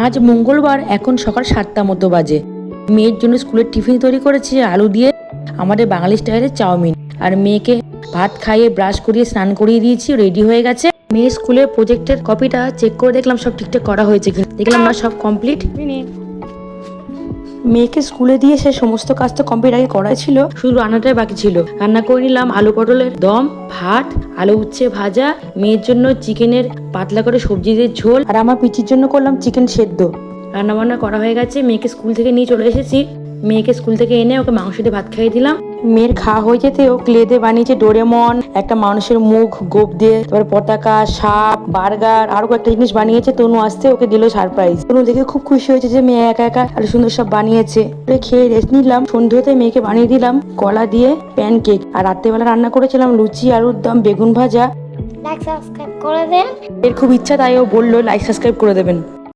আজ মঙ্গলবার, এখন সকাল 7টা মতো বাজে। মেয়ের জন্য স্কুলের টিফিন তৈরি করেছি আলু দিয়ে, আমাদের বাঙালি স্টাইলের চাউমিন। আর মেয়েকে ভাত খাইয়ে ব্রাশ করিয়ে স্নান করিয়ে দিয়েছি, রেডি হয়ে গেছে। মেয়ের স্কুলের প্রজেক্টের কপিটা চেক করে দেখলাম সব ঠিকঠাক করা হয়েছে কিনা, দেখলাম না সব কমপ্লিট। মেয়েকে স্কুলে দিয়ে সে সমস্ত কাজ তো কমপ্লিট আগে করাই ছিল, শুধু রান্নাটাই বাকি ছিল। রান্না করে নিলাম আলু পটলের দম, ভাত, আলু উচ্ছে ভাজা, মেয়ের জন্য চিকেনের পাতলা করে সবজি দিয়ে ঝোল, আর আমার পিচির জন্য করলাম চিকেন সেদ্ধ। রান্না বান্না করা হয়ে গেছে, মেয়েকে স্কুল থেকে নিয়ে চলে এসেছি। মেয়েকে স্কুল থেকে এনে ওকে মাংস দিয়ে ভাত খাইয়ে দিলাম। মেয়ের খাওয়া হয়ে যেতে ও ক্লে দিয়ে বানিয়েছে ডোরেমন, একটা মানুষের মুখ গোপ দিয়ে, তারপর পতাকা, সাপ, বার্গার, আরো কয়েকটা জিনিস বানিয়েছে। তনু আসতে ওকে দিল সারপ্রাইজ। তনু দেখে খুব খুশি হয়েছে যে মেয়ে একা একা আর সুন্দর সব বানিয়েছে। খেয়ে রেস্ট নিলাম। সন্ধ্যেতে মেয়েকে বানিয়ে দিলাম কলা দিয়ে প্যানকেক, আর রাত্রেবেলা রান্না করেছিলাম লুচি, আলুর দম, বেগুন ভাজা। লাইক সাবস্ক্রাইব করে দেন। এর খুব ইচ্ছা, তাই ও বললো লাইক সাবস্ক্রাইব করে দেবেন।